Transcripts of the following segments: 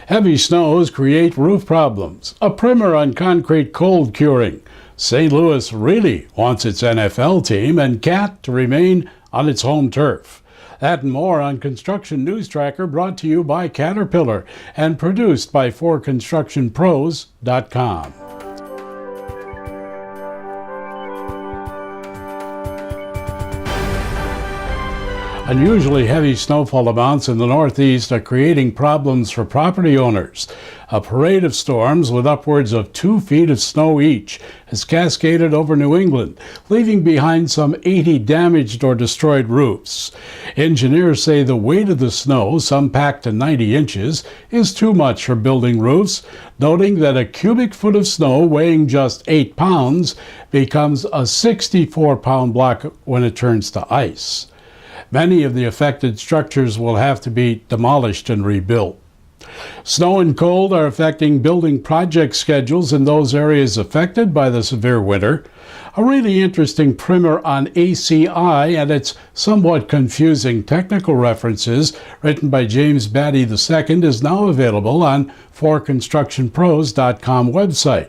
Heavy snows create roof problems. A primer on concrete cold curing. St. Louis really wants its NFL team and Cat to remain on its home turf. That and more on Construction News Tracker, brought to you by Caterpillar and produced by 4constructionpros.com. Unusually heavy snowfall amounts in the Northeast are creating problems for property owners. A parade of storms with upwards of 2 feet of snow each has cascaded over New England, leaving behind some 80 damaged or destroyed roofs. Engineers say the weight of the snow, some packed to 90 inches, is too much for building roofs, noting that a cubic foot of snow weighing just 8 pounds becomes a 64-pound block when it turns to ice. Many of the affected structures will have to be demolished and rebuilt. Snow and cold are affecting building project schedules in those areas affected by the severe winter. A really interesting primer on ACI and its somewhat confusing technical references, written by James Batty II, is now available on 4constructionpros.com website.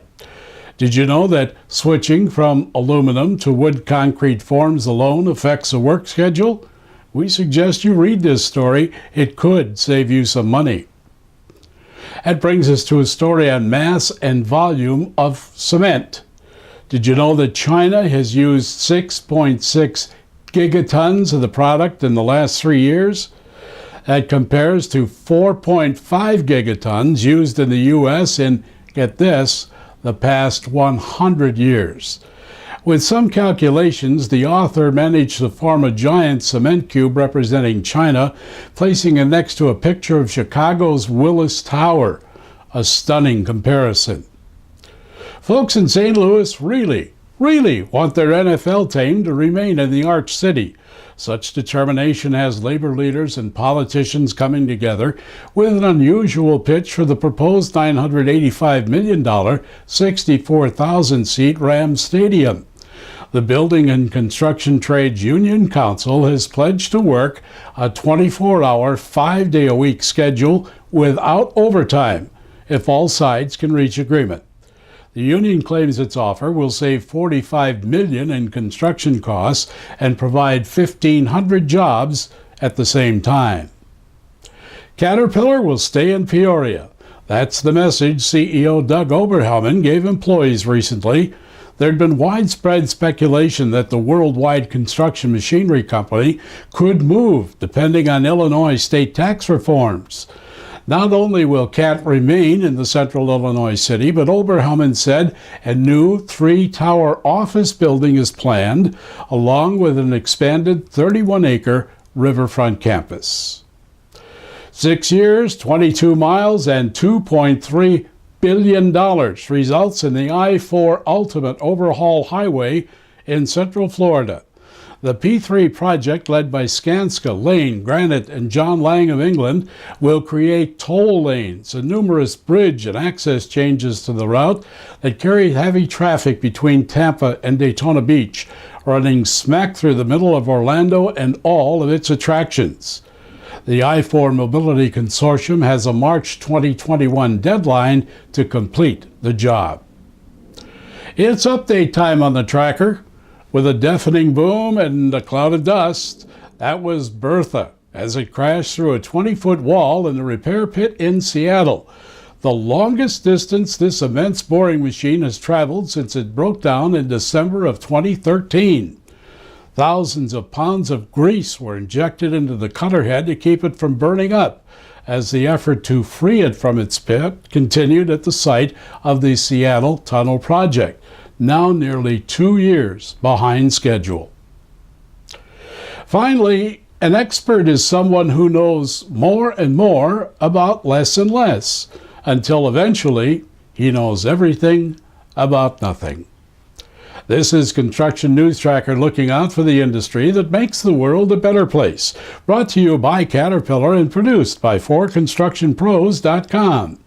Did you know that switching from aluminum to wood concrete forms alone affects a work schedule? We suggest you read this story. It could save you some money. That brings us to a story on mass and volume of cement. Did you know that China has used 6.6 gigatons of the product in the last 3 years? That compares to 4.5 gigatons used in the U.S. in, get this, the past 100 years. With some calculations, the author managed to form a giant cement cube representing China, placing it next to a picture of Chicago's Willis Tower. A stunning comparison. Folks in St. Louis really want their NFL team to remain in the Arch City. Such determination has labor leaders and politicians coming together with an unusual pitch for the proposed $985 million, 64,000-seat Rams Stadium. The Building and Construction Trades Union Council has pledged to work a 24-hour, 5-day-a-week schedule without overtime if all sides can reach agreement. The union claims its offer will save $45 million in construction costs and provide 1,500 jobs at the same time. Caterpillar will stay in Peoria. That's the message CEO Doug Oberhelman gave employees recently. There'd been widespread speculation that the worldwide construction machinery company could move depending on Illinois state tax reforms. Not only will CAT remain in the central Illinois city, but Oberhelman said a new 3-tower office building is planned, along with an expanded 31-acre riverfront campus. 6 years, 22 miles, and $2.3 billion results in the I-4 Ultimate Overhaul Highway in Central Florida. The P3 project, led by Skanska, Lane, Granite, and John Lang of England, will create toll lanes and numerous bridge and access changes to the route that carry heavy traffic between Tampa and Daytona Beach, running smack through the middle of Orlando and all of its attractions. The I-4 Mobility Consortium has a March 2021 deadline to complete the job. It's update time on the tracker. With a deafening boom and a cloud of dust, that was Bertha as it crashed through a 20-foot wall in the repair pit in Seattle. The longest distance this immense boring machine has traveled since it broke down in December of 2013. Thousands of pounds of grease were injected into the cutter head to keep it from burning up, as the effort to free it from its pit continued at the site of the Seattle Tunnel Project, now nearly 2 years behind schedule. Finally, an expert is someone who knows more and more about less and less, until eventually he knows everything about nothing. This is Construction News Tracker, looking out for the industry that makes the world a better place. Brought to you by Caterpillar and produced by 4constructionpros.com.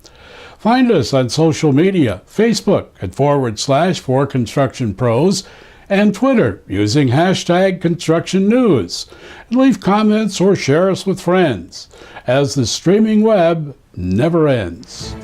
Find us on social media, Facebook at /4constructionpros, and Twitter using hashtag Construction News. And leave comments or share us with friends, as the streaming web never ends.